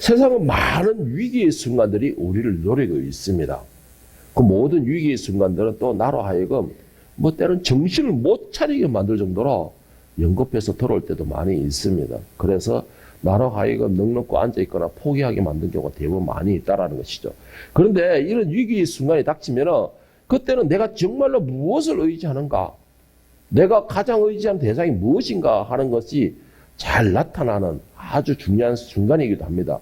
세상은 많은 위기의 순간들이 우리를 노리고 있습니다. 그 모든 위기의 순간들은 또 나로 하여금 때로는 정신을 못 차리게 만들 정도로 연급해서 들어올 때도 많이 있습니다. 그래서 나로 하여금 넉넉고 앉아있거나 포기하게 만든 경우가 대부분 많이 있다는 것이죠. 그런데 이런 위기의 순간이 닥치면 그때는 내가 정말로 무엇을 의지하는가, 내가 가장 의지하는 대상이 무엇인가 하는 것이 잘 나타나는 아주 중요한 순간이기도 합니다.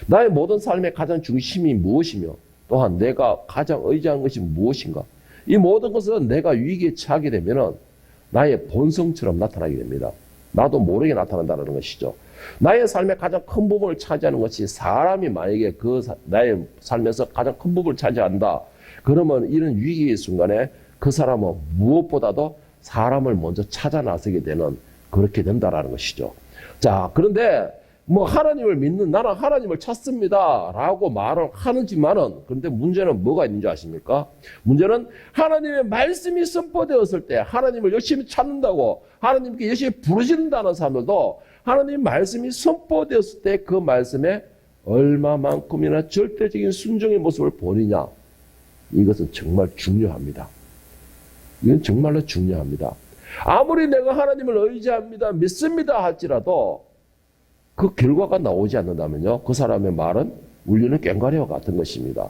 나의 모든 삶의 가장 중심이 무엇이며 또한 내가 가장 의지하는 것이 무엇인가, 이 모든 것은 내가 위기에 처하게 되면 나의 본성처럼 나타나게 됩니다. 나도 모르게 나타난다는 것이죠. 나의 삶의 가장 큰 부분을 차지하는 것이 사람이 만약에 나의 삶에서 가장 큰 부분을 차지한다. 그러면 이런 위기의 순간에 그 사람은 무엇보다도 사람을 먼저 찾아 나서게 되는, 그렇게 된다라는 것이죠. 자, 그런데 하나님을 믿는, 나는 하나님을 찾습니다 라고 말을 하는지만은, 그런데 문제는 뭐가 있는 줄 아십니까? 문제는 하나님의 말씀이 선포되었을 때 하나님을 열심히 찾는다고 하나님께 열심히 부르신다는 사람들도 하나님 말씀이 선포되었을 때 그 말씀에 얼마만큼이나 절대적인 순종의 모습을 보이냐, 이것은 정말 중요합니다. 이건 정말로 중요합니다. 아무리 내가 하나님을 의지합니다, 믿습니다 할지라도 그 결과가 나오지 않는다면요, 그 사람의 말은 울리는 꽹과리와 같은 것입니다.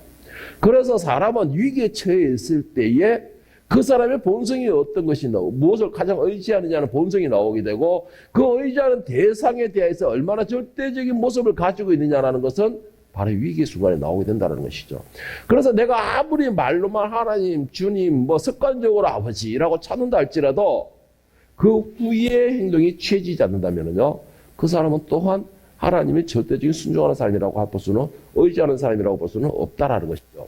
그래서 사람은 위기에 처해 있을 때에 그 사람의 본성이 어떤 것이 무엇을 가장 의지하느냐는 본성이 나오게 되고, 그 의지하는 대상에 대해서 얼마나 절대적인 모습을 가지고 있느냐라는 것은 바로 위기 순간에 나오게 된다는 것이죠. 그래서 내가 아무리 말로만 하나님, 주님, 습관적으로 아버지라고 찾는다 할지라도 그 후의 행동이 취해지지 않는다면요, 그 사람은 또한 하나님의 절대적인 순종하는 사람이라고 볼 수는, 의지하는 사람이라고 볼 수는 없다라는 것이죠.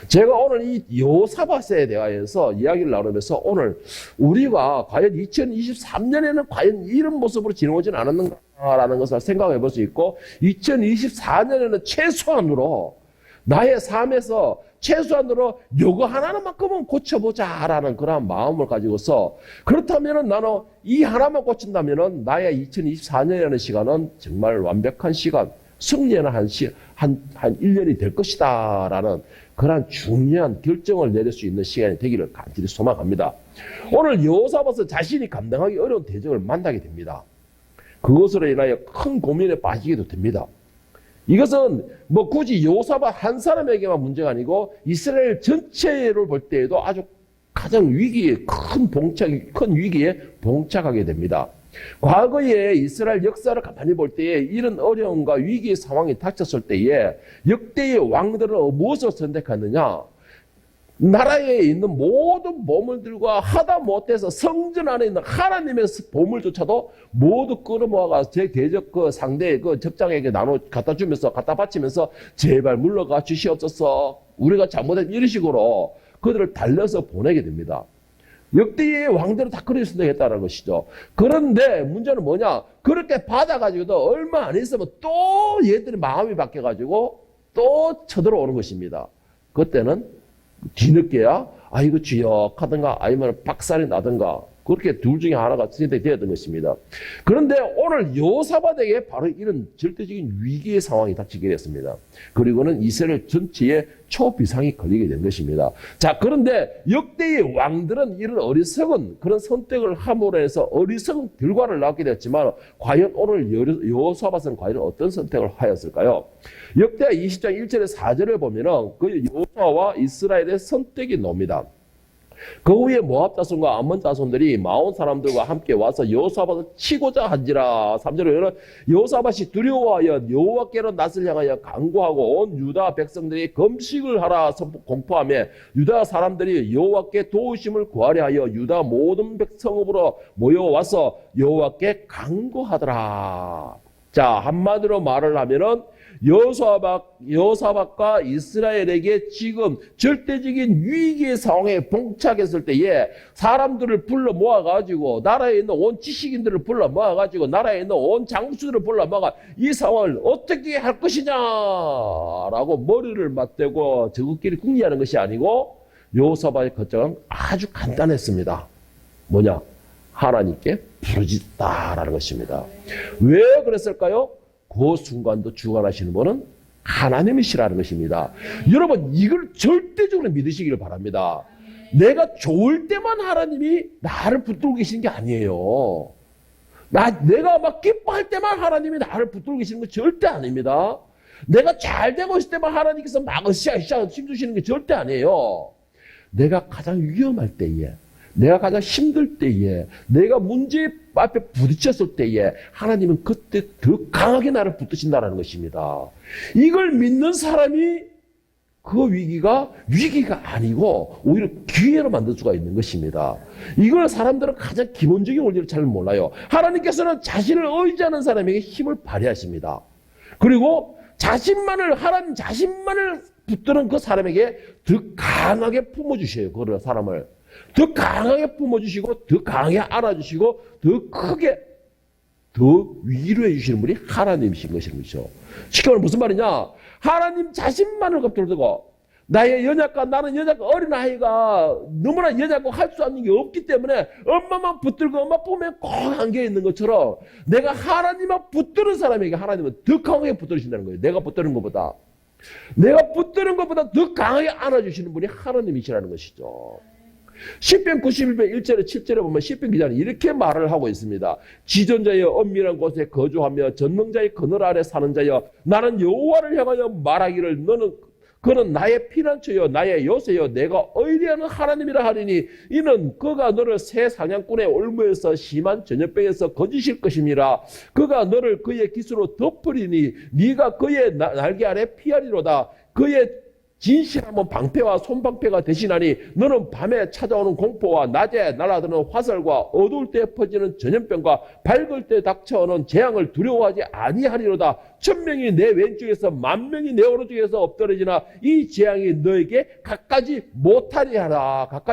제가 오늘 이 여호사밧에 대하여서 이야기를 나누면서 오늘 우리가 과연 2023년에는 과연 이런 모습으로 지나오진 않았는가라는 것을 생각해 볼 수 있고, 2024년에는 최소한으로 나의 삶에서 최소한으로 요거 하나만큼은 고쳐보자라는 그런 마음을 가지고서, 그렇다면 나는 이 하나만 고친다면 나의 2024년이라는 시간은 정말 완벽한 시간, 승리하는 한 1년이 될 것이다 라는 그런 중요한 결정을 내릴 수 있는 시간이 되기를 간절히 소망합니다. 오늘 여호사밧은 자신이 감당하기 어려운 대적을 만나게 됩니다. 그것으로 인하여 큰 고민에 빠지게도 됩니다. 이것은 굳이 여호사밧 한 사람에게만 문제가 아니고 이스라엘 전체를 볼 때에도 아주 가장 큰 위기에 봉착하게 됩니다. 과거에 이스라엘 역사를 가만히 볼 때에 이런 어려움과 위기의 상황이 닥쳤을 때에 역대의 왕들은 무엇을 선택하느냐? 나라에 있는 모든 보물들과 하다 못해서 성전 안에 있는 하나님의 보물조차도 모두 끌어모아가 제 대적 상대의 적장에게 갖다 주면서, 갖다 바치면서 제발 물러가 주시옵소서, 우리가 잘못했, 이런 식으로 그들을 달려서 보내게 됩니다. 역대의 왕들은 다 그렇게 선택했다는 것이죠. 그런데 문제는 뭐냐? 그렇게 받아가지고도 얼마 안 있으면 또 얘들이 마음이 바뀌어가지고 또 쳐들어오는 것입니다. 그때는 뒤늦게야 이거 주역 하든가 아니면 박살이 나든가, 그렇게 둘 중에 하나가 선택되었던 것입니다. 그런데 오늘 여호사밧에게 바로 이런 절대적인 위기의 상황이 닥치게 됐습니다. 그리고는 이스라엘 전체에 초비상이 걸리게 된 것입니다. 자, 그런데 역대의 왕들은 이런 어리석은 그런 선택을 함으로 해서 어리석은 결과를 낳게 됐지만, 과연 오늘 여호사밧은 과연 어떤 선택을 하였을까요? 역대하 20장 1절에 4절을 보면은 그 여호수아와 이스라엘의 선택이 나옵니다. 그 후에 모압 자손과 암몬 자손들이 마온 사람들과 함께 와서 여호사밧을 치고자 한지라. 3절에는 여호사밧이 두려워하여 여호와께로 낯을 향하여 간구하고 온 유다 백성들이 금식을 하라 공포하며 유다 사람들이 여호와께 도우심을 구하려 하여 유다 모든 백성읍으로 모여와서 여호와께 간구하더라. 자, 한마디로 말을 하면은 여호사밧과 이스라엘에게 지금 절대적인 위기의 상황에 봉착했을 때에 사람들을 불러 모아가지고, 나라에 있는 온 지식인들을 불러 모아가지고, 나라에 있는 온 장수들을 불러 모아가 이 상황을 어떻게 할 것이냐라고 머리를 맞대고 저것끼리 궁리하는 것이 아니고, 여호사밧의 결정은 아주 간단했습니다. 뭐냐? 하나님께 부르짖다라는 것입니다. 왜 그랬을까요? 그 순간도 주관하시는 분은 하나님이시라는 것입니다. 여러분, 이걸 절대적으로 믿으시기를 바랍니다. 내가 좋을 때만 하나님이 나를 붙들고 계시는 게 아니에요. 내가 막 기뻐할 때만 하나님이 나를 붙들고 계시는 건 절대 아닙니다. 내가 잘 되고 있을 때만 하나님께서 막 으쌰으쌰 힘주시는 게 절대 아니에요. 내가 가장 위험할 때에, 내가 가장 힘들 때에, 내가 문제 앞에 부딪혔을 때에 하나님은 그때 더 강하게 나를 붙드신다는 것입니다. 이걸 믿는 사람이 그 위기가 아니고 오히려 기회로 만들 수가 있는 것입니다. 이걸 사람들은 가장 기본적인 원리를 잘 몰라요. 하나님께서는 자신을 의지하는 사람에게 힘을 발휘하십니다. 그리고 하나님 자신만을 붙드는 그 사람에게 더 강하게 품어주셔요. 그 사람을. 더 강하게 품어주시고, 더 강하게 안아주시고, 더 크게, 더 위로해 주시는 분이 하나님이신 것이죠. 쉽게 말하면 무슨 말이냐? 하나님 자신만을 붙들고, 나의 연약과 나는 연약과 어린아이가 너무나 연약고 할 수 없는 게 없기 때문에 엄마만 붙들고 엄마 품에 꼭 안겨 있는 것처럼 내가 하나님만 붙드는 사람에게 하나님은 더 강하게 붙들으신다는 거예요. 내가 붙드는 것보다 더 강하게 안아주시는 분이 하나님이시라는 것이죠. 시편 91편 1절에 7절에 보면 시편 기자는 이렇게 말을 하고 있습니다. 지존자여 엄밀한 곳에 거주하며 전능자의 그늘 아래 사는 자여 나는 여호와를 향하여 말하기를 그는 나의 피난처여 나의 요새여 내가 의리하는 하나님이라 하리니 이는 그가 너를 새 사냥꾼의 올무에서 심한 전염병에서 건지실 것임이라. 그가 너를 그의 깃으로 덮으리니 네가 그의 날개 아래 피하리로다. 그의 진실함은 방패와 손방패가 대신하니 너는 밤에 찾아오는 공포와 낮에 날아드는 화살과 어두울 때 퍼지는 전염병과 밝을 때 닥쳐오는 재앙을 두려워하지 아니하리로다. 1000명이 내 왼쪽에서 10,000명이 내 오른쪽에서 엎드러지나 이 재앙이 너에게 가까이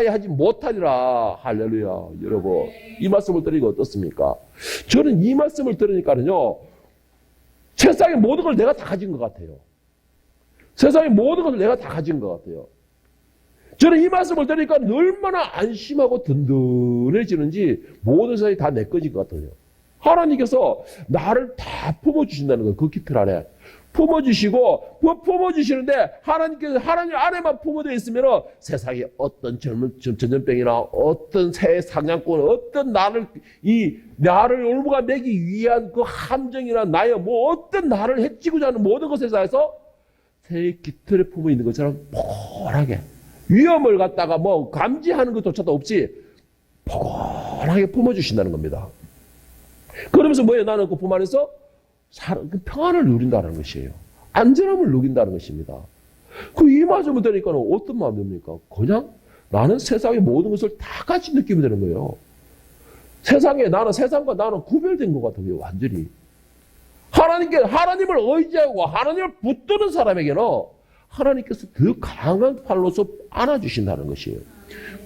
하지 못하리라. 할렐루야. 여러분, 이 말씀을 들으니까 어떻습니까? 저는 이 말씀을 들으니까는요, 세상의 모든 걸 내가 다 가진 것 같아요. 세상의 모든 것을 내가 다 가진 것 같아요. 저는 이 말씀을 들으니까 얼마나 안심하고 든든해지는지 모든 세상이 다 내 것인 것 같아요. 하나님께서 나를 다 품어주신다는 거예요. 그 깃털 안에. 품어주시는데 하나님 안에만 품어져 있으면 세상에 어떤 전염병이나 어떤 새 사냥꾼, 어떤 나를 올무가 매기 위한 그 함정이나 어떤 나를 해치고자 하는 모든 것에 대해서 새 깃털에 품어 있는 것처럼 포근하게 위험을 갖다가 감지하는 것조차도 없이 포근하게 품어주신다는 겁니다. 그러면서 뭐예요? 나는 그 품 안에서 평안을 누린다는 것이에요. 안전함을 누린다는 것입니다. 이 말씀을 들으니까 어떤 마음이 듭니까? 그냥 나는 세상의 모든 것을 다 같이 느끼면 되는 거예요. 나는 세상과 구별된 것 같아요. 완전히. 하나님을 의지하고 하나님을 붙드는 사람에게는 하나님께서 더 강한 팔로서 안아주신다는 것이에요.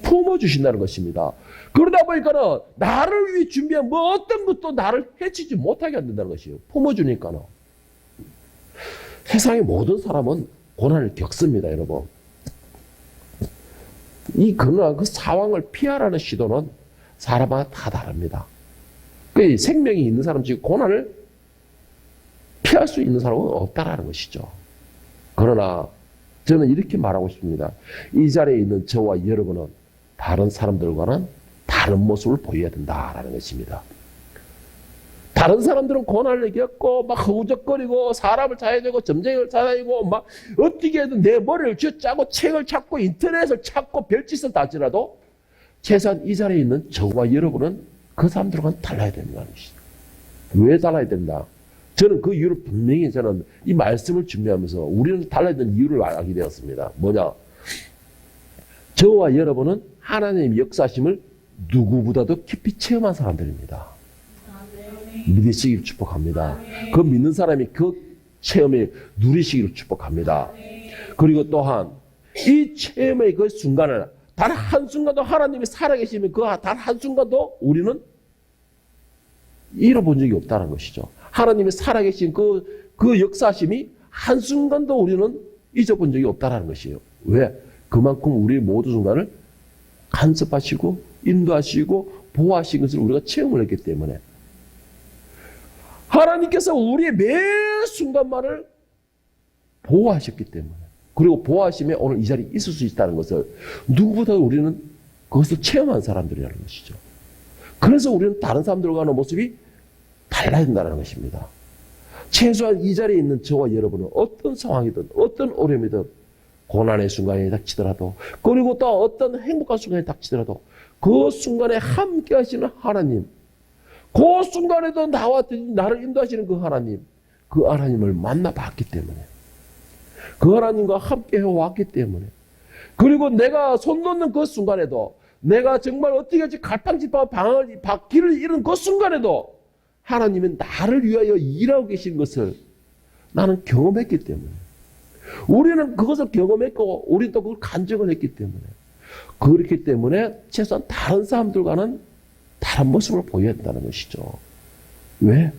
품어주신다는 것입니다. 그러다 보니까는 나를 위해 준비한 어떤 것도 나를 해치지 못하게 한다는 것이에요. 품어주니까는. 세상의 모든 사람은 고난을 겪습니다, 여러분. 그러나 그 상황을 피하라는 시도는 사람마다 다 다릅니다. 생명이 있는 사람 중 고난을 피할 수 있는 사람은 없다라는 것이죠. 그러나 저는 이렇게 말하고 싶습니다. 이 자리에 있는 저와 여러분은 다른 사람들과는 다른 모습을 보여야 된다라는 것입니다. 다른 사람들은 고난을 겪고 막 허우적거리고 사람을 찾아내고 점쟁이를 찾아내고 막 어떻게든 내 머리를 쥐어짜고 책을 찾고 인터넷을 찾고 별짓을 다 하더라도 최소한 이 자리에 있는 저와 여러분은 그 사람들과는 달라야 된다는 것이죠. 왜 달라야 된다? 저는 그 이유를 분명히 이 말씀을 준비하면서 우리는 달라야 되는 이유를 알게 되었습니다. 뭐냐? 저와 여러분은 하나님의 역사심을 누구보다도 깊이 체험한 사람들입니다. 믿으시기를 축복합니다. 그 믿는 사람이 그 체험을 누리시기를 축복합니다. 그리고 또한 이 체험의 그 순간을 단 한순간도 하나님이 살아계시면 그 단 한순간도 우리는 잃어본 적이 없다는 것이죠. 하나님이 살아계신 그 역사심이 한순간도 우리는 잊어본 적이 없다는 것이에요. 왜? 그만큼 우리의 모든 순간을 간섭하시고 인도하시고 보호하신 것을 우리가 체험을 했기 때문에. 하나님께서 우리의 매 순간만을 보호하셨기 때문에, 그리고 보호하시면 오늘 이 자리에 있을 수 있다는 것을 누구보다 우리는 그것을 체험한 사람들이라는 것이죠. 그래서 우리는 다른 사람들과는 모습이 달라야 된다는 것입니다. 최소한 이 자리에 있는 저와 여러분은 어떤 상황이든 어떤 어려움이든 고난의 순간이 닥치더라도, 그리고 또 어떤 행복한 순간이 닥치더라도 그 순간에 함께 하시는 하나님, 그 순간에도 나를 인도하시는 그 하나님을 만나봤기 때문에, 그 하나님과 함께 해왔기 때문에, 그리고 내가 손 놓는 그 순간에도, 내가 정말 어떻게 할지 갈팡질팡 길을 잃은 그 순간에도 하나님은 나를 위하여 일하고 계신 것을 나는 경험했기 때문에, 우리는 그것을 경험했고 우리는 또 그걸 간증을 했기 때문에, 그렇기 때문에 최소한 다른 사람들과는 다른 모습을 보여야 한다는 것이죠. 왜?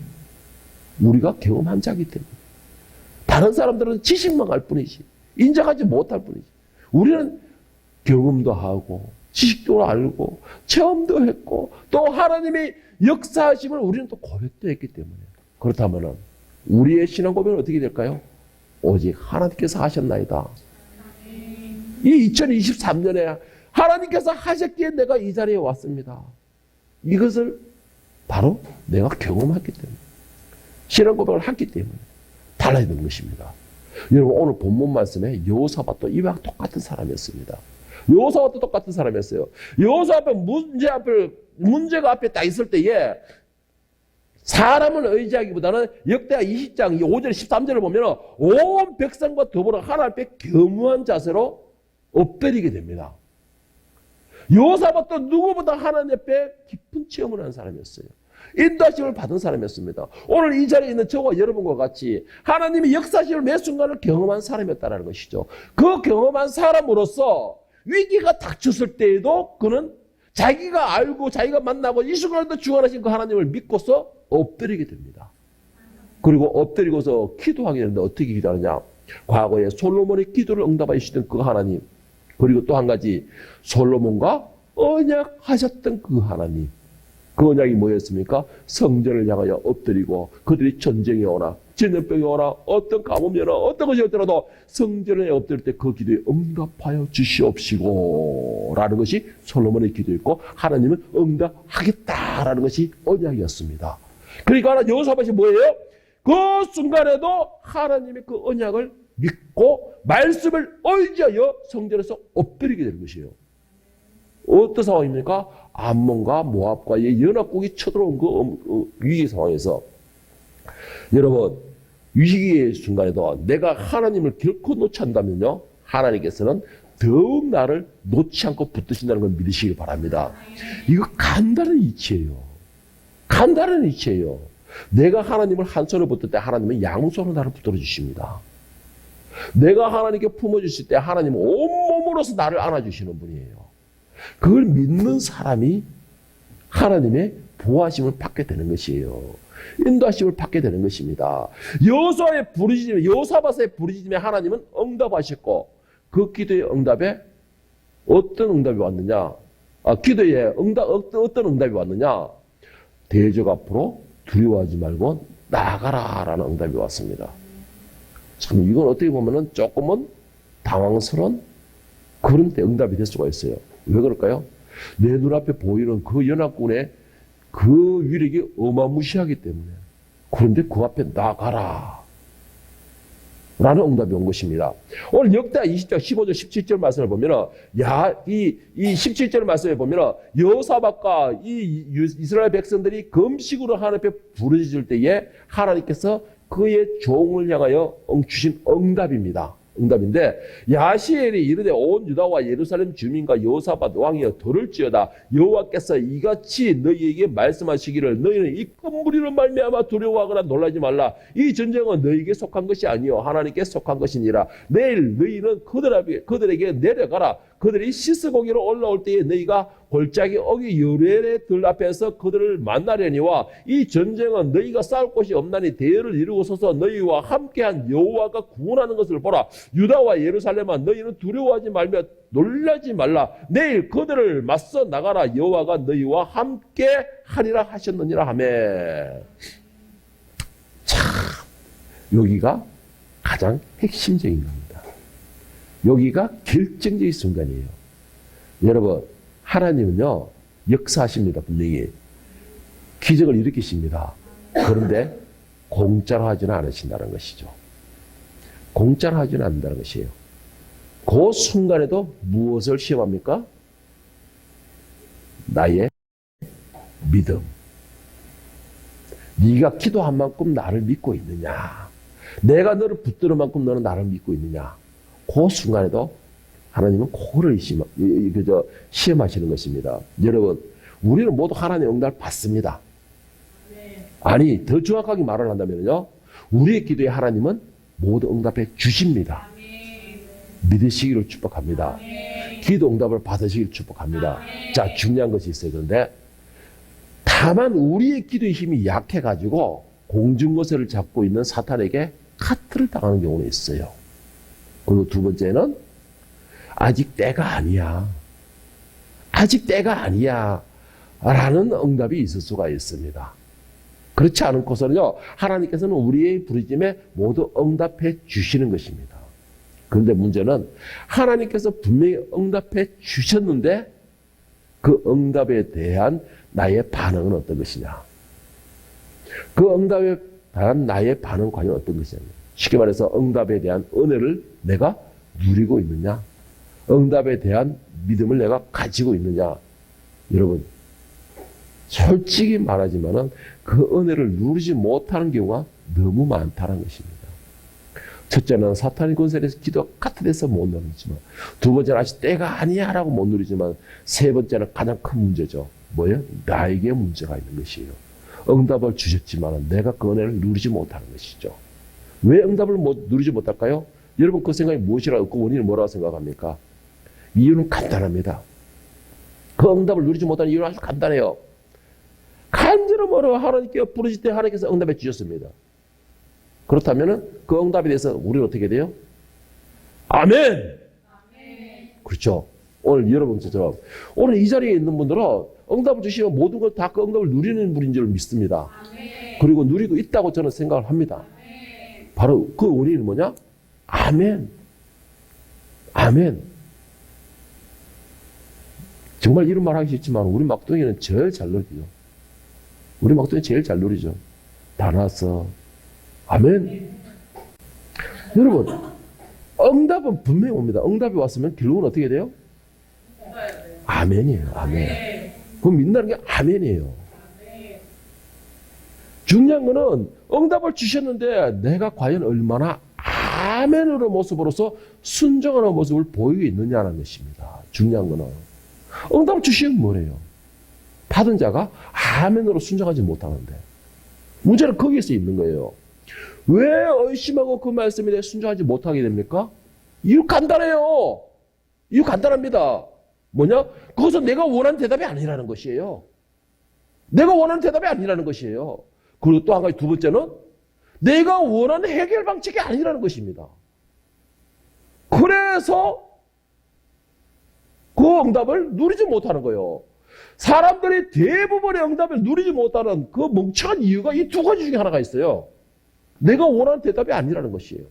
우리가 경험한 자이기 때문에. 다른 사람들은 지식만 할 뿐이지 인정하지 못할 뿐이지, 우리는 경험도 하고 지식도 알고 체험도 했고 또 하나님의 역사하심을 우리는 또 고백도 했기 때문에, 그렇다면 우리의 신앙 고백은 어떻게 될까요? 오직 하나님께서 하셨나이다. 이 2023년에 하나님께서 하셨기에 내가 이 자리에 왔습니다. 이것을 바로 내가 경험했기 때문에, 신앙 고백을 했기 때문에 달라야 되는 것입니다. 여러분, 오늘 본문 말씀에 여호사밧도 이와 똑같은 사람이었습니다. 여호사밧도 똑같은 사람이었어요. 여호사밧 문제가 앞에 딱 있을 때에 사람을 의지하기보다는 역대하 20장 5절 13절을 보면 온 백성과 더불어 하나님 앞에 겸허한 자세로 엎드리게 됩니다. 여호사밧도 누구보다 하나님 앞에 깊은 체험을 한 사람이었어요. 인도하심을 받은 사람이었습니다. 오늘 이 자리에 있는 저와 여러분과 같이 하나님의 역사심을 매 순간을 경험한 사람이었다는 것이죠. 그 경험한 사람으로서 위기가 닥쳤을 때에도 그는 자기가 알고 자기가 만나고 이 순간에도 주관하신 그 하나님을 믿고서 엎드리게 됩니다. 그리고 엎드리고서 기도하게 되는데 어떻게 기도하느냐? 과거에 솔로몬의 기도를 응답하여 주시던 그 하나님, 그리고 또 한 가지 솔로몬과 언약하셨던 그 하나님, 그 언약이 뭐였습니까? 성전을 향하여 엎드리고 그들이 전쟁이 오나 전염병이 오나 어떤 가뭄이 오나 어떤 것이 오더라도 성전에 엎드릴 때 그 기도에 응답하여 주시옵시고 라는 것이 솔로몬의 기도였고, 하나님은 응답하겠다라는 것이 언약이었습니다. 그러니까 여호사밧이 뭐예요? 그 순간에도 하나님의 그 언약을 믿고 말씀을 의지하여 성전에서 엎드리게 되는 것이에요. 어떤 상황입니까? 암몬과 모압과의 연합국이 쳐들어온 그 위기 상황에서, 여러분, 위기의 순간에도 내가 하나님을 결코 놓지 않는다면요, 하나님께서는 더욱 나를 놓지 않고 붙드신다는 걸 믿으시기 바랍니다. 이거 간단한 이치예요. 간단한 이치예요. 내가 하나님을 한 손으로 붙들 때 하나님은 양손으로 나를 붙들어 주십니다. 내가 하나님께 품어주실 때 하나님은 온몸으로서 나를 안아주시는 분이에요. 그걸 믿는 사람이 하나님의 보호하심을 받게 되는 것이에요. 인도하심을 받게 되는 것입니다. 여호사밧의 부르짖음에 하나님은 응답하셨고, 그 기도의 응답에 어떤 응답이 왔느냐? 기도에 어떤 응답이 왔느냐? 대적 앞으로 두려워하지 말고 나아가라 라는 응답이 왔습니다. 참, 이건 어떻게 보면은 조금은 당황스러운 그런 때 응답이 될 수가 있어요. 왜 그럴까요? 내 눈앞에 보이는 그 연합군의 그 위력이 어마무시하기 때문에. 그런데 그 앞에 나가라 라는 응답이 온 것입니다. 오늘 역대하 20장 15절 17절 말씀을 보면, 이 17절 말씀에 보면 여호사밧과 이 이스라엘 백성들이 금식으로 하나님 앞에 부르짖을 때에 하나님께서 그의 종을 향하여 주신 응답입니다. 응답인데, 야시엘이 이르되 온 유다와 예루살렘 주민과 여호사밧 왕이여 들을지어다. 여호와께서 이같이 너희에게 말씀하시기를 너희는 이 큰 무리로 말미암아 두려워하거나 놀라지 말라. 이 전쟁은 너희에게 속한 것이 아니요 하나님께 속한 것이니라. 내일 너희는 그들에게 내려가라. 그들이 시스고기로 올라올 때에 너희가 골짜기 어기 유레의 들 앞에서 그들을 만나려니와 이 전쟁은 너희가 싸울 곳이 없나니 대열을 이루고 서서 너희와 함께한 여호와가 구원하는 것을 보라. 유다와 예루살렘아 너희는 두려워하지 말며 놀라지 말라. 내일 그들을 맞서 나가라. 여호와가 너희와 함께 하리라 하셨느니라 하매. 여기가 가장 핵심적인 겁니다. 여기가 결정적인 순간이에요. 여러분, 하나님은요, 역사하십니다. 분명히. 기적을 일으키십니다. 그런데 공짜로 하지는 않으신다는 것이죠. 공짜로 하지는 않는다는 것이에요. 그 순간에도 무엇을 시험합니까? 나의 믿음. 네가 기도한 만큼 나를 믿고 있느냐? 내가 너를 붙드는 만큼 너는 나를 믿고 있느냐? 그 순간에도 하나님은 그거를 시험하시는 것입니다. 여러분, 우리는 모두 하나님의 응답을 받습니다. 아니, 더 정확하게 말을 한다면요, 우리의 기도에 하나님은 모두 응답해 주십니다. 믿으시기를 축복합니다. 기도 응답을 받으시기를 축복합니다. 자, 중요한 것이 있어요. 그런데 다만 우리의 기도의 힘이 약해가지고 공중거세를 잡고 있는 사탄에게 카트를 당하는 경우는 있어요. 그리고 두 번째는 아직 때가 아니야. 아직 때가 아니야. 라는 응답이 있을 수가 있습니다. 그렇지 않고서는요, 하나님께서는 우리의 부르심에 모두 응답해 주시는 것입니다. 그런데 문제는 하나님께서 분명히 응답해 주셨는데 그 응답에 대한 나의 반응은 어떤 것이냐. 그 응답에 대한 나의 반응은 과연 어떤 것이냐. 쉽게 말해서 응답에 대한 은혜를 내가 누리고 있느냐. 응답에 대한 믿음을 내가 가지고 있느냐. 여러분, 솔직히 말하지만은 그 은혜를 누리지 못하는 경우가 너무 많다는 것입니다. 첫째는 사탄의 권세에서 기도가 카트돼서 못 누리지만, 두 번째는 아직 때가 아니야 라고 못 누리지만, 세 번째는 가장 큰 문제죠. 뭐예요? 나에게 문제가 있는 것이에요. 응답을 주셨지만 내가 그 은혜를 누리지 못하는 것이죠. 왜 응답을 누리지 못할까요? 여러분, 그 생각이 무엇이라고, 그 원인은 뭐라고 생각합니까? 이유는 간단합니다. 그 응답을 누리지 못하는 이유는 아주 간단해요. 간절히 뭐라고 하나님께 부르실 때 하나님께서 응답해 주셨습니다. 그렇다면 그 응답에 대해서 우리는 어떻게 돼요? 아멘! 아멘. 그렇죠. 오늘 여러분처럼 오늘 이 자리에 있는 분들은 응답을 주시면 모든 걸 다 그 응답을 누리는 분인 줄 믿습니다. 아멘. 그리고 누리고 있다고 저는 생각을 합니다. 아멘. 바로 그 원인은 뭐냐? 아멘. 아멘. 정말 이런 말 하기 싫지만 우리 막둥이는 제일 잘 누리죠. 우리 막둥이 제일 잘 누리죠. 다 나왔어. 아멘. 여러분, 응답은 분명히 옵니다. 응답이 왔으면 결국은 어떻게 돼요? 아멘이에요. 아멘. 그럼 믿는다는 게 아멘이에요. 중요한 거는 응답을 주셨는데 내가 과연 얼마나 아멘으로 모습으로서 순종하는 모습을 보이고 있느냐는 것입니다. 중요한 거는. 응답을 주시면 뭐래요? 받은 자가 아멘으로 순종하지 못하는데. 문제는 거기에서 있는 거예요. 왜 의심하고 그 말씀에 대해 순종하지 못하게 됩니까? 이유 간단해요. 이유 간단합니다. 뭐냐? 그것은 내가 원하는 대답이 아니라는 것이에요. 내가 원하는 대답이 아니라는 것이에요. 그리고 또 한 가지 두 번째는 내가 원하는 해결 방식이 아니라는 것입니다. 그래서 그 응답을 누리지 못하는 거예요. 사람들이 대부분의 응답을 누리지 못하는 그 멍청한 이유가 이 두 가지 중에 하나가 있어요. 내가 원하는 대답이 아니라는 것이에요.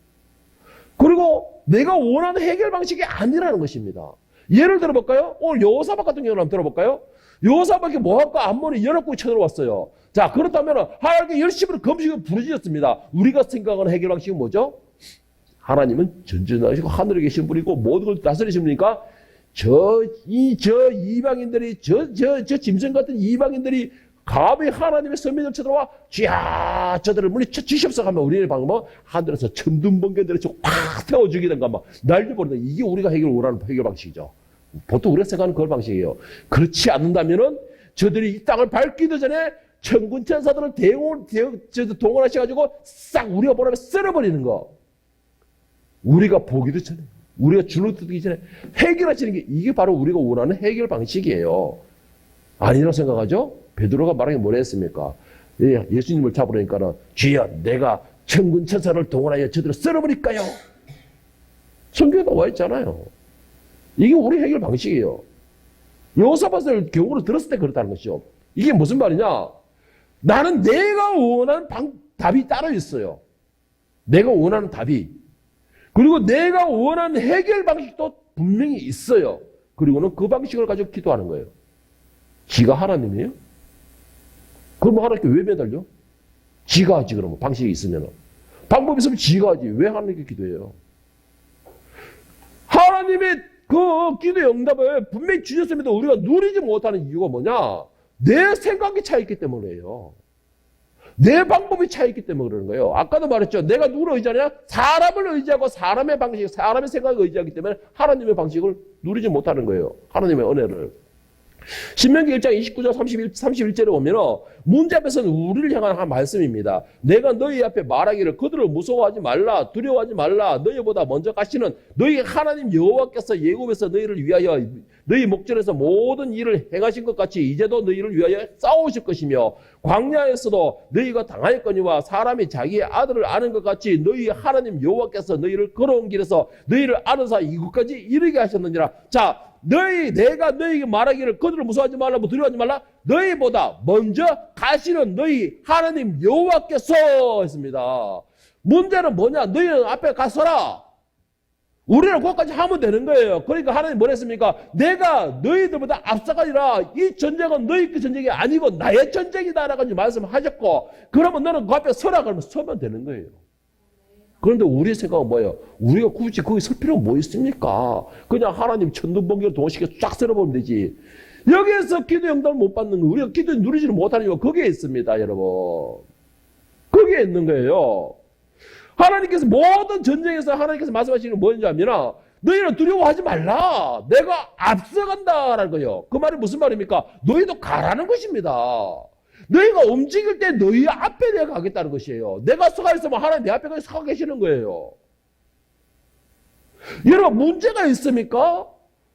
그리고 내가 원하는 해결 방식이 아니라는 것입니다. 예를 들어볼까요? 오늘 여호사밧 같은 경우를 한번 들어볼까요? 여호사밧이 모압과 암몬이 연합국이 쳐들어왔어요. 자, 그렇다면 하나님께 열심히 검식을 부르짖었습니다. 우리가 생각하는 해결 방식은 뭐죠? 하나님은 전전하시고 하늘에 계신 분이고 모든 걸 다스리신 분이니까 저 이방인들이 저 짐승 같은 이방인들이 감히 하나님의 선민을 쳐들어와 쥐야 저들을 물리쳐 주십시오 하면 우리의 방법은 하늘에서 천둥 번개들을 팍 태워 죽이든가 막 날려버리는 이게 우리가 원하는 해결 방식이죠. 보통 우리가 생각하는 그런 방식이에요. 그렇지 않는다면은 저들이 이 땅을 밟기도 전에 천군 천사들을 동원하셔가지고 싹 우리가 보라면 쓸어버리는 거. 우리가 보기도 전에 우리가 줄을 뜯기 전에 해결하시는 게 이게 바로 우리가 원하는 해결 방식이에요. 아니라고 생각하죠? 베드로가 말하기 뭐라 했습니까? 예수님을 잡으려니까는 주여 내가 천군 천사를 동원하여 저들을 쓸어버릴까요? 성경에 나와 있잖아요. 이게 우리 해결 방식이에요. 여호사밧을 경우를 들었을 때 그렇다는 것이죠. 이게 무슨 말이냐? 나는 내가 원하는 답이 따로 있어요. 내가 원하는 답이. 그리고 내가 원하는 해결 방식도 분명히 있어요. 그리고는 그 방식을 가지고 기도하는 거예요. 지가 하나님이에요? 그럼 하나님께 왜 매달려? 지가 하지 그러면 방식이 있으면. 방법이 있으면 지가 하지. 왜 하나님께 기도해요? 하나님의 그 기도의 응답을 분명히 주셨음에도 우리가 누리지 못하는 이유가 뭐냐? 내 생각이 차있기 때문이에요. 내 방법이 차있기 때문에 그러는 거예요. 아까도 말했죠. 내가 누구를 의지하냐? 사람을 의지하고 사람의 방식, 사람의 생각을 의지하기 때문에 하나님의 방식을 누리지 못하는 거예요. 하나님의 은혜를. 신명기 1장 29절 31절에 보면 문제 앞에서는 우리를 향한 한 말씀입니다. 내가 너희 앞에 말하기를 그들을 무서워하지 말라, 두려워하지 말라. 너희보다 먼저 가시는 너희 하나님 여호와께서 예굽에서 너희를 위하여 너희 목전에서 모든 일을 행하신 것 같이 이제도 너희를 위하여 싸우실 것이며 광야에서도 너희가 당하였거니와 사람이 자기의 아들을 아는 것 같이 너희 하나님 여호와께서 너희를 걸어온 길에서 너희를 아는사 이곳까지 이르게 하셨느니라. 자, 내가 너희에게 말하기를 그들을 무서워하지 말라, 두려워하지 말라. 너희보다 먼저 가시는 너희 하나님 여호와께서 했습니다. 문제는 뭐냐? 너희는 앞에 가서라. 우리는 그것까지 하면 되는 거예요. 그러니까 하나님 뭘 했습니까? 내가 너희들보다 앞서가니라. 이 전쟁은 너희 그 전쟁이 아니고 나의 전쟁이다라고 말씀하셨고, 그러면 너는 그 앞에 서라. 그러면 서면 되는 거예요. 그런데 우리의 생각은 뭐예요? 우리가 굳이 거기 설 필요가 뭐 있습니까? 그냥 하나님 천둥번개를 동시에 쫙 쓸어보면 되지. 여기에서 기도 응답을 못 받는 거, 우리가 기도 누리지를 못하는 이유가 거기에 있습니다, 여러분. 거기에 있는 거예요. 하나님께서 모든 전쟁에서 하나님께서 말씀하시는 게 뭐인지 아면 너희는 두려워하지 말라. 내가 앞서간다라는 거예요. 그 말이 무슨 말입니까? 너희도 가라는 것입니다. 너희가 움직일 때 너희 앞에 내가 가겠다는 것이에요. 내가 서가 있으면 하나님 내 앞에 서가 계시는 거예요. 여러분 문제가 있습니까?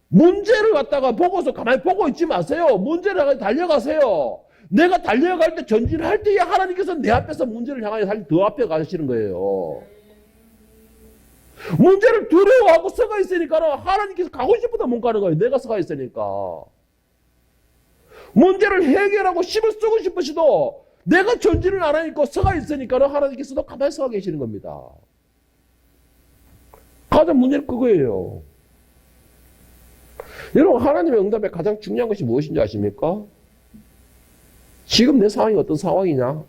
문제를 갖다가 보고서 가만히 보고 있지 마세요. 문제를 향해 달려가세요. 내가 달려갈 때 전진할 때에 하나님께서 내 앞에서 문제를 향하여 더 앞에 가시는 거예요. 문제를 두려워하고 서가 있으니까 하나님께서 가고 싶어도 못 가는 거예요. 내가 서가 있으니까. 문제를 해결하고 힘을 쓰고 싶으시도 내가 전진을 안 하니까 서가 있으니까 하나님께서도 가만히 서가 계시는 겁니다. 가장 문제는 그거예요. 여러분 하나님의 응답에 가장 중요한 것이 무엇인지 아십니까? 지금 내 상황이 어떤 상황이냐?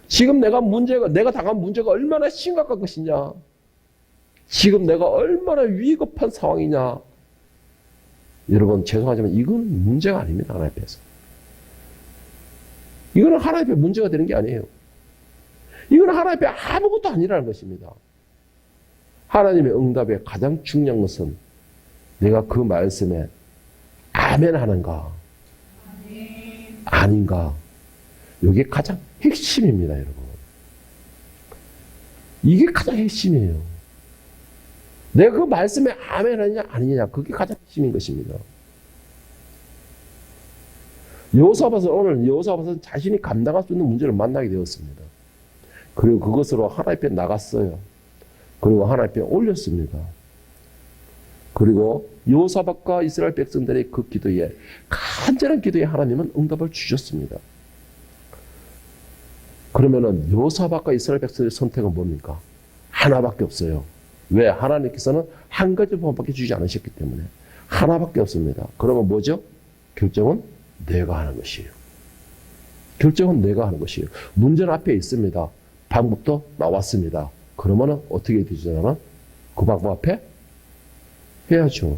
지금 내가 당한 문제가 얼마나 심각한 것이냐? 지금 내가 얼마나 위급한 상황이냐? 여러분 죄송하지만 이건 문제가 아닙니다. 하나님 앞에서. 이거는 하나님 앞에 문제가 되는 게 아니에요. 이거는 하나님 앞에 아무것도 아니라는 것입니다. 하나님의 응답에 가장 중요한 것은 내가 그 말씀에 아멘 하는가 아닌가. 이게 가장 핵심입니다. 여러분. 이게 가장 핵심이에요. 내가 그 말씀에 아멘 하느냐 아니냐 그게 가장 핵심인 것입니다. 여호사밧은 자신이 감당할 수 있는 문제를 만나게 되었습니다. 그리고 그것으로 하나님 앞에 나갔어요. 그리고 하나님 앞에 올렸습니다. 그리고 여호사밧과 이스라엘 백성들의 그 기도에 간절한 기도에 하나님은 응답을 주셨습니다. 그러면은 여호사밧과 이스라엘 백성의 선택은 뭡니까? 하나밖에 없어요. 왜? 하나님께서는 한 가지 방법밖에 주지 않으셨기 때문에 하나밖에 없습니다. 그러면 뭐죠? 결정은 내가 하는 것이에요. 결정은 내가 하는 것이에요. 문제는 앞에 있습니다. 방법도 나왔습니다. 그러면은 어떻게 되잖아? 그 방법 앞에 해야죠.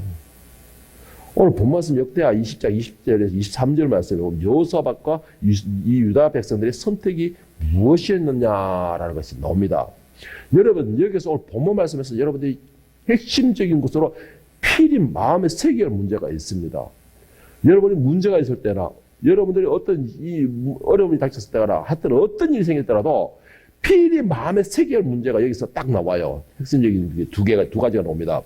오늘 본 말씀 역대하 20장 20절에서 23절 말씀에 보면 여호사밧과 이 유다 백성들의 선택이 무엇이었느냐라는 것이 나옵니다. 여러분 여기서 오늘 본문 말씀에서 여러분들이 핵심적인 것으로 필히 마음에 새겨야 할 문제가 있습니다. 여러분이 문제가 있을 때나 여러분들이 어떤 이 어려움이 닥쳤을 때나 하여튼 어떤 일이 생겼더라도 필히 마음에 새겨야 할 문제가 여기서 딱 나와요. 핵심적인 두 가지가 나옵니다.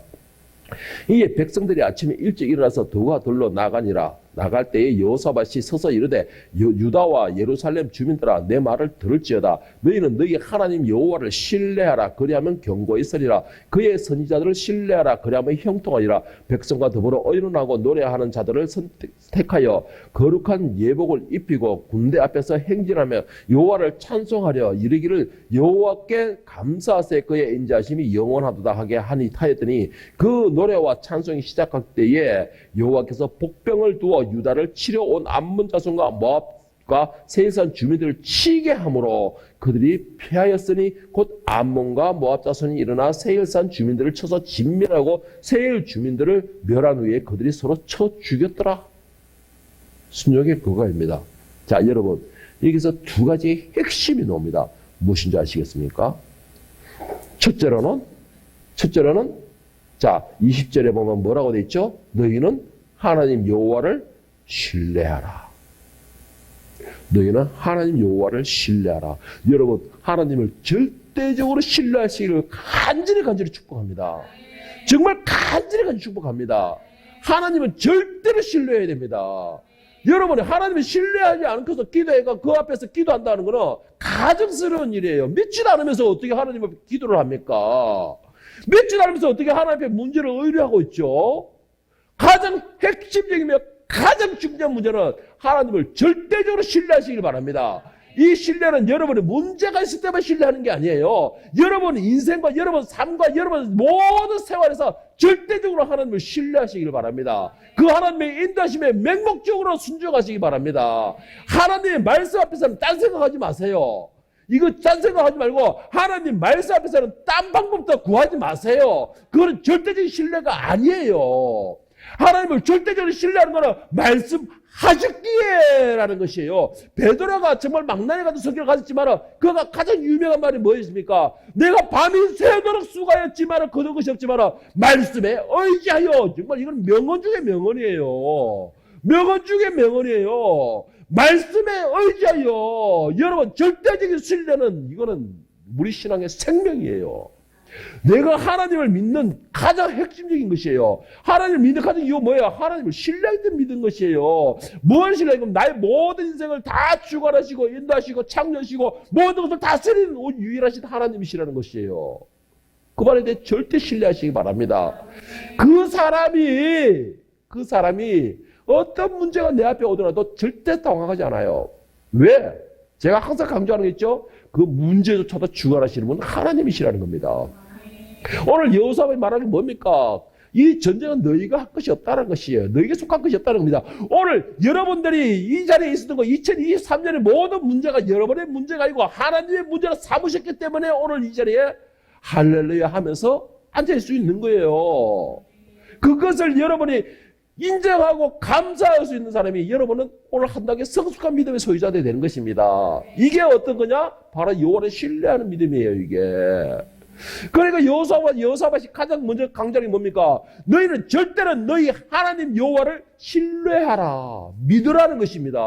이게 백성들이 아침에 일찍 일어나서 더와 덜로 나가니라 나갈 때에 여호사밧이 서서 이르되 유다와 예루살렘 주민들아 내 말을 들을지어다. 너희는 너희 하나님 여호와를 신뢰하라. 그리하면 견고했으리라. 그의 선지자들을 신뢰하라. 그리하면 형통하리라. 백성과 더불어 의논하고 노래하는 자들을 선택하여 거룩한 예복을 입히고 군대 앞에서 행진하며 여호와를 찬송하려 이르기를 여호와께 감사하세. 그의 인자하심이 영원하도다 하게 하니 하였더니 그 노래와 찬송이 시작할 때에 여호와께서 복병을 두어 유다를 치려 온 암몬 자손과 모압과 세일산 주민들을 치게 함으로 그들이 패하였으니 곧 암몬과 모압 자손이 일어나 세일산 주민들을 쳐서 진멸하고 세일 주민들을 멸한 후에 그들이 서로 쳐 죽였더라. 순종의 그거입니다. 자, 여러분, 여기서 두 가지 핵심이 나옵니다. 무엇인지 아시겠습니까? 첫째로는 자, 20절에 보면 뭐라고 돼 있죠? 너희는 하나님 여호와를 신뢰하라. 너희는 하나님 여호와를 신뢰하라. 여러분, 하나님을 절대적으로 신뢰하시기를 간절히 축복합니다. 정말 간절히 축복합니다. 하나님은 절대로 신뢰해야 됩니다. 여러분이 하나님을 신뢰하지 않고서 기도해가 그 앞에서 기도한다는 것은 가증스러운 일이에요. 믿지 않으면서 어떻게 하나님 앞에 기도를 합니까? 믿지 않으면서 어떻게 하나님 앞에 문제를 의뢰하고 있죠? 가장 핵심적이며 가장 중요한 문제는 하나님을 절대적으로 신뢰하시길 바랍니다. 이 신뢰는 여러분의 문제가 있을 때만 신뢰하는 게 아니에요. 여러분의 인생과 여러분 삶과 여러분 모든 생활에서 절대적으로 하나님을 신뢰하시길 바랍니다. 그 하나님의 인도하심에 맹목적으로 순종하시기 바랍니다. 하나님의 말씀 앞에서는 딴 생각하지 마세요. 이거 딴 생각하지 말고 하나님 말씀 앞에서는 딴 방법도 구하지 마세요. 그건 절대적인 신뢰가 아니에요. 하나님을 절대적으로 신뢰하는 것은 말씀하셨기에라는 것이에요. 베드로가 정말 망나니 같은 성격을 가졌지만 그가 가장 유명한 말이 뭐였습니까? 내가 밤이 새도록 수고하였지만 거둔 것이 없지만 말씀에 의지하여. 정말 이건 명언 중에 명언이에요. 명언 중에 명언이에요. 말씀에 의지하여. 여러분, 절대적인 신뢰는 이거는 우리 신앙의 생명이에요. 내가 하나님을 믿는 가장 핵심적인 것이에요. 하나님을 믿는 가장 이유가 뭐예요? 하나님을 신뢰하기 믿는 것이에요. 무엇을 신뢰하고 나의 모든 인생을 다 주관하시고 인도하시고 창조하시고 모든 것을 다스리는 유일하신 하나님이시라는 것이에요. 그 말에 대해 절대 신뢰하시기 바랍니다. 그 사람이 어떤 문제가 내 앞에 오더라도 절대 당황하지 않아요. 왜? 제가 항상 강조하는 게 있죠. 그 문제조차도 주관하시는 분은 하나님이시라는 겁니다. 오늘 여호사밧이 말하는 게 뭡니까? 이 전쟁은 너희가 할 것이 없다는 것이에요. 너희에게 속한 것이 없다는 겁니다. 오늘 여러분들이 이 자리에 있었던 거 2023년의 모든 문제가 여러분의 문제가 아니고 하나님의 문제를 삼으셨기 때문에 오늘 이 자리에 할렐루야 하면서 앉아있을 수 있는 거예요. 그것을 여러분이 인정하고 감사할 수 있는 사람이 여러분은 오늘 한 단계 성숙한 믿음의 소유자들이 되는 것입니다. 이게 어떤 거냐? 바로 여호와를 신뢰하는 믿음이에요, 이게. 그러니까 여호사밧이 가장 먼저 강조하는 게 뭡니까? 너희는 절대로 너희 하나님 여호와를 신뢰하라. 믿으라는 것입니다.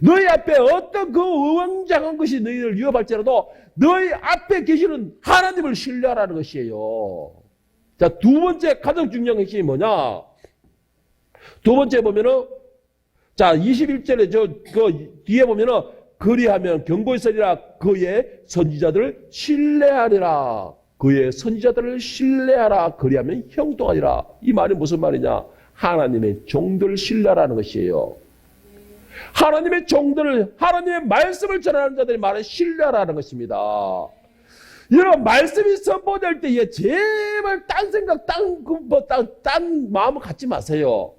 너희 앞에 어떤 그 우왕좌왕한 것이 너희를 위협할지라도 너희 앞에 계시는 하나님을 신뢰하라는 것이에요. 자, 두 번째 가장 중요한 핵심이 뭐냐? 두 번째 보면은, 자, 21절에 그 뒤에 보면은, 그리하면 견고히 서리라. 그의 선지자들을 신뢰하리라. 그의 선지자들을 신뢰하라. 그리하면 형통하리라. 이 말이 무슨 말이냐? 하나님의 종들을 신뢰하라는 것이에요. 하나님의 종들을, 하나님의 말씀을 전하는 자들의 말을 신뢰하라는 것입니다. 여러분, 말씀이 선포될 때에 제발 딴 생각, 딴 마음을 갖지 마세요.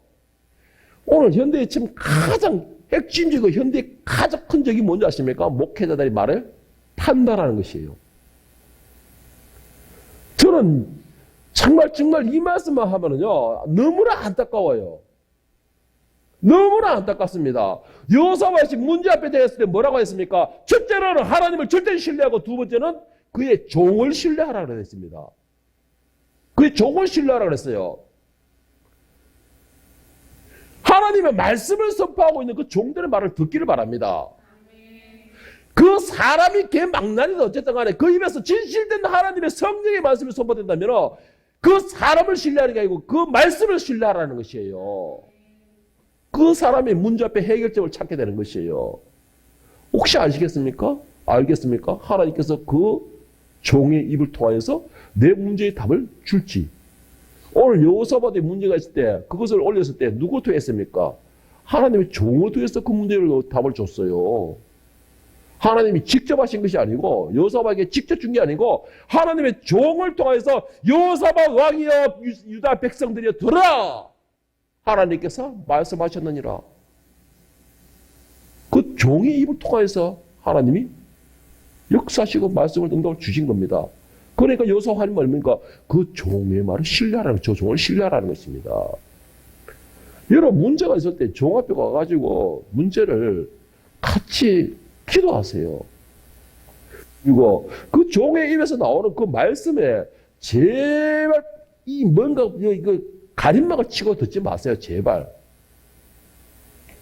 오늘 현대에 지금 가장 핵심적이고 현대의 가장 큰 적이 뭔지 아십니까? 목회자들의 말을 판단하는 것이에요. 저는 정말 이 말씀만 하면은요, 너무나 안타까워요. 너무나 안타깝습니다. 여호사밧이 문제 앞에 대했을 때 뭐라고 했습니까? 첫째로는 하나님을 절대 신뢰하고 두 번째는 그의 종을 신뢰하라고 했습니다. 그의 종을 신뢰하라고 했어요. 하나님의 말씀을 선포하고 있는 그 종들의 말을 듣기를 바랍니다. 그 사람이 개망나니도 어쨌든 간에 그 입에서 진실된 하나님의 성령의 말씀이 선포된다면 그 사람을 신뢰하는 게 아니고 그 말씀을 신뢰하라는 것이에요. 그 사람의 문제 앞에 해결점을 찾게 되는 것이에요. 혹시 아시겠습니까? 알겠습니까? 하나님께서 그 종의 입을 통하여서 내 문제의 답을 줄지. 오늘 여호사밧에 문제가 있을 때 그것을 올렸을 때 누구 통했습니까? 하나님의 종을 통해서 그 문제를 답을 줬어요. 하나님이 직접 하신 것이 아니고 여호사밧에게 직접 준 게 아니고 하나님의 종을 통해서 여호사밧 왕이여 유다 백성들이여 들으라! 하나님께서 말씀하셨느니라. 그 종의 입을 통해서 하나님이 역사하시고 말씀을 응답을 주신 겁니다. 그러니까 여호사밧이 뭡니까? 그 종의 말을 신뢰하라는, 저 종을 신뢰하라는 것입니다. 여러분, 문제가 있을 때 종 앞에 가가지고 문제를 같이 기도하세요. 그리고 그 종의 입에서 나오는 그 말씀에 제발 이 뭔가 가림막을 치고 듣지 마세요. 제발.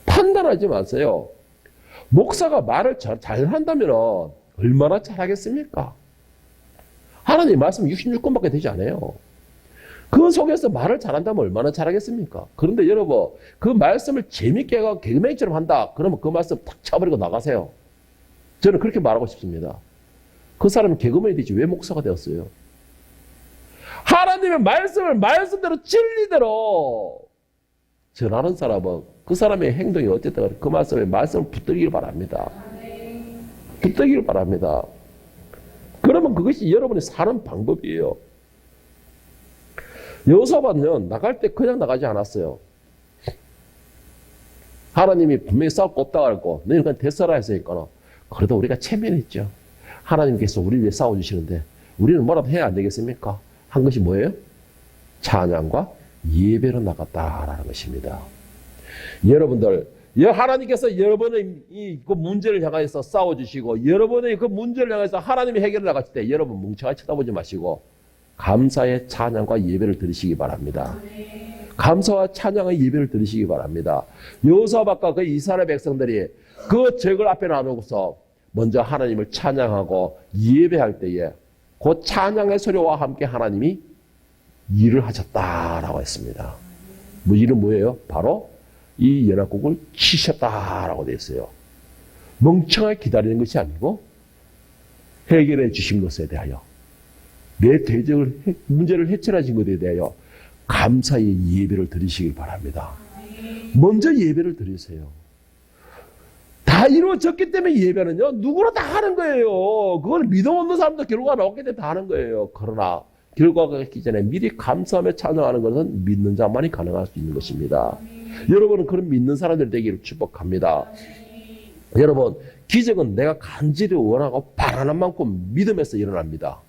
판단하지 마세요. 목사가 말을 잘한다면 얼마나 잘하겠습니까? 하나님 말씀 66권밖에 되지 않아요. 그 속에서 말을 잘한다면 얼마나 잘하겠습니까? 그런데 여러분, 그 말씀을 재밌게 하고 개그맨처럼 한다. 그러면 그 말씀 탁 쳐버리고 나가세요. 저는 그렇게 말하고 싶습니다. 그 사람은 개그맨이 되지 왜 목사가 되었어요? 하나님의 말씀을 말씀대로 진리대로 전하는 사람은 그 사람의 행동이 어쨌든 그 말씀을 붙들기를 바랍니다. 붙들기를 바랍니다. 그러면 그것이 여러분이 사는 방법이에요. 여호사밧은 나갈 때 그냥 나가지 않았어요. 하나님이 분명히 싸울 거 없다고 하고 너희는 그냥 대서라 했으니까 그래도 우리가 체면했죠. 하나님께서 우리 위해 싸워주시는데 우리는 뭐라도 해야 안 되겠습니까? 한 것이 뭐예요? 찬양과 예배로 나갔다라는 것입니다. 여러분들, 하나님께서 여러분의 그 문제를 향해서 싸워주시고 여러분의 그 문제를 향해서 하나님이 해결을 나갔을 때 여러분 뭉쳐가 쳐다보지 마시고 감사의 찬양과 예배를 드리시기 바랍니다. 감사와 찬양의 예배를 드리시기 바랍니다. 여호사밧과 그 이스라엘 백성들이 그 적을 앞에 놔두고서 먼저 하나님을 찬양하고 예배할 때에 그 찬양의 소리와 함께 하나님이 일을 하셨다라고 했습니다. 뭐 일은 뭐예요? 바로 이 연합국을 치셨다라고 되어 있어요. 멍청하게 기다리는 것이 아니고 해결해 주신 것에 대하여 내 대적을 문제를 해결하신 것에 대하여 감사의 예배를 드리시길 바랍니다. 먼저 예배를 드리세요. 다 이루어졌기 때문에 예배는요 누구나 다 하는 거예요. 그걸 믿음 없는 사람도 결과가 나왔기 때문에 다 하는 거예요. 그러나 결과가 있기 전에 미리 감사하며 찬양하는 것은 믿는 자만이 가능할 수 있는 것입니다. 여러분은 그런 믿는 사람들 되기를 축복합니다. 여러분, 기적은 내가 간절히 원하고 바라는 만큼 믿음에서 일어납니다.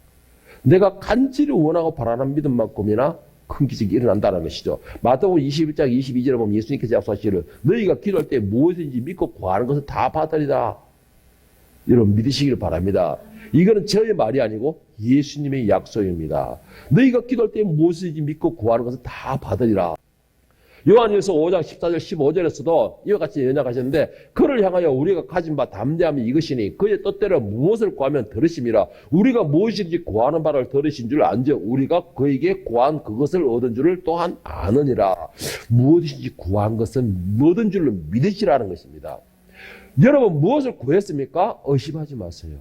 내가 간절히 원하고 바라는 믿음만큼이나 큰 기적이 일어난다는 것이죠. 마태복음 21장 22절에 보면 예수님께서 약속하시기를 너희가 기도할 때 무엇인지 믿고 구하는 것은 다 받으리라. 여러분 믿으시기를 바랍니다. 이거는 저의 말이 아니고 예수님의 약속입니다. 너희가 기도할 때 무엇인지 믿고 구하는 것은 다 받으리라. 요한일서 5장 14절 15절에서도 이와 같이 연약하셨는데 그를 향하여 우리가 가진 바 담대함이 이것이니 그의 뜻대로 무엇을 구하면 들으심이라. 우리가 무엇인지 구하는 바를 들으신 줄 안즉 우리가 그에게 구한 그것을 얻은 줄을 또한 아느니라. 무엇인지 구한 것은 뭐든 줄로 믿으시라는 것입니다. 여러분 무엇을 구했습니까? 의심하지 마세요.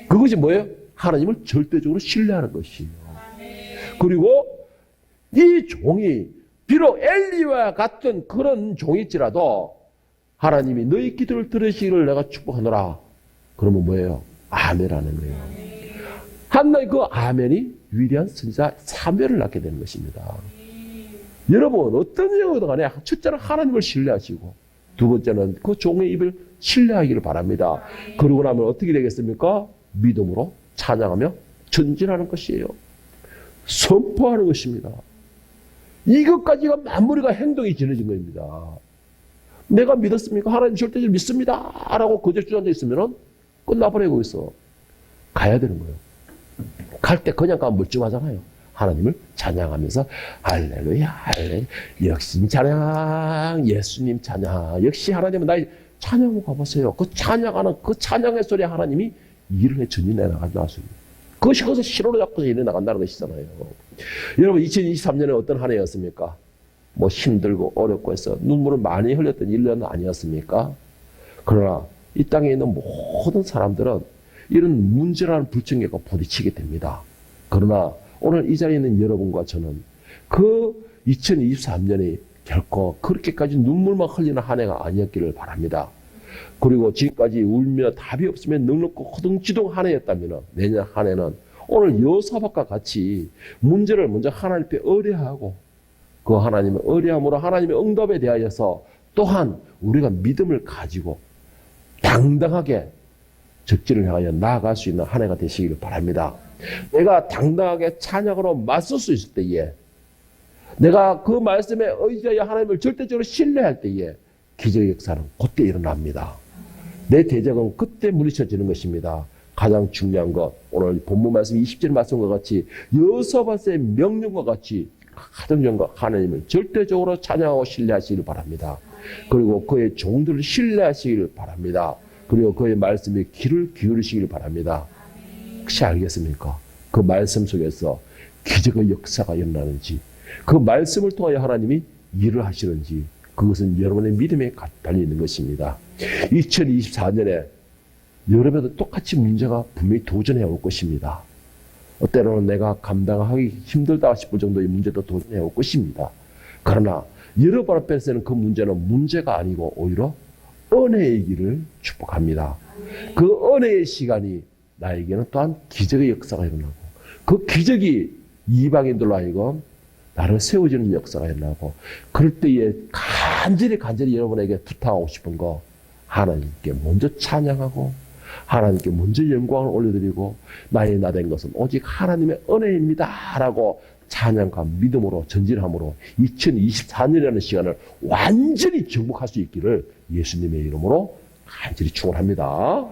그것이 뭐예요? 하나님을 절대적으로 신뢰하는 것이에요. 그리고 이 종이 비록 엘리와 같은 그런 종일지라도 하나님이 너희 기도를 들으시기를 내가 축복하노라. 그러면 뭐예요? 아멘이라는 거예요. 한나의 그 아멘이 위대한 선지자 사무엘을 낳게 되는 것입니다. 여러분 어떤 경우든 간에 첫째는 하나님을 신뢰하시고 두 번째는 그 종의 입을 신뢰하기를 바랍니다. 그러고 나면 어떻게 되겠습니까? 믿음으로 찬양하며 전진하는 것이에요. 선포하는 것입니다. 이것까지가 마무리가 행동이 지어진 겁니다. 내가 믿었습니까? 하나님 절대적으로 믿습니다. 라고 거절 주장돼 있으면 끝나버리고 있어. 가야 되는 거예요. 갈 때 그냥 가면 멀쩡하잖아요. 하나님을 찬양하면서 할렐루야, 할렐루야. 역시 찬양, 예수님 찬양. 역시 하나님은 나의 찬양을 가보세요. 그 찬양하는 그 찬양의 소리에 하나님이 일을 해 전진해 나간다습니다. 그것이 거기서 실로로 잡고서 일해 나간다는 것이잖아요. 여러분 2023년에 어떤 한 해였습니까? 뭐 힘들고 어렵고 해서 눈물을 많이 흘렸던 1년 아니었습니까? 그러나 이 땅에 있는 모든 사람들은 이런 문제라는 불청객과 부딪히게 됩니다. 그러나 오늘 이 자리에 있는 여러분과 저는 그 2023년이 결코 그렇게까지 눈물만 흘리는 한 해가 아니었기를 바랍니다. 그리고 지금까지 울며 답이 없으면 넉넉고 허둥지둥 한 해였다면 내년 한 해는 오늘 여호사밧과 같이 문제를 먼저 하나님 앞에 의뢰하고 그 하나님의 의뢰함으로 하나님의 응답에 대하여서 또한 우리가 믿음을 가지고 당당하게 적진을 향하여 나아갈 수 있는 한 해가 되시기를 바랍니다. 내가 당당하게 찬양으로 맞설 수 있을 때에, 내가 그 말씀에 의지하여 하나님을 절대적으로 신뢰할 때에 기적의 역사는 그때 일어납니다. 내 대적은 그때 물리쳐지는 것입니다. 가장 중요한 것, 오늘 본문 말씀 20절 말씀과 같이 여호사밧의 명령과 같이 가장 중요한 것, 하나님을 절대적으로 찬양하고 신뢰하시기를 바랍니다. 그리고 그의 종들을 신뢰하시기를 바랍니다. 그리고 그의 말씀에 귀를 기울이시기를 바랍니다. 혹시 알겠습니까? 그 말씀 속에서 기적의 역사가 일어나는지, 그 말씀을 통하여 하나님이 일을 하시는지, 그것은 여러분의 믿음에 달려있는 것입니다. 2024년에 여러분도 똑같이 문제가 분명히 도전해 올 것입니다. 때로는 내가 감당하기 힘들다 싶을 정도의 문제도 도전해 올 것입니다. 그러나 여러분 앞에서는 그 문제는 문제가 아니고 오히려 은혜의 길을 축복합니다. 그 은혜의 시간이 나에게는 또한 기적의 역사가 일어나고, 그 기적이 이방인들로 하여금 나를 세워지는 역사가 일어나고, 그럴 때에 간절히 여러분에게 부탁하고 싶은 거, 하나님께 먼저 찬양하고 하나님께 먼저 영광을 올려드리고, 나의 나 된 것은 오직 하나님의 은혜입니다 라고 찬양과 믿음으로 전진함으로 2024년이라는 시간을 완전히 정복할 수 있기를 예수님의 이름으로 간절히 축원합니다.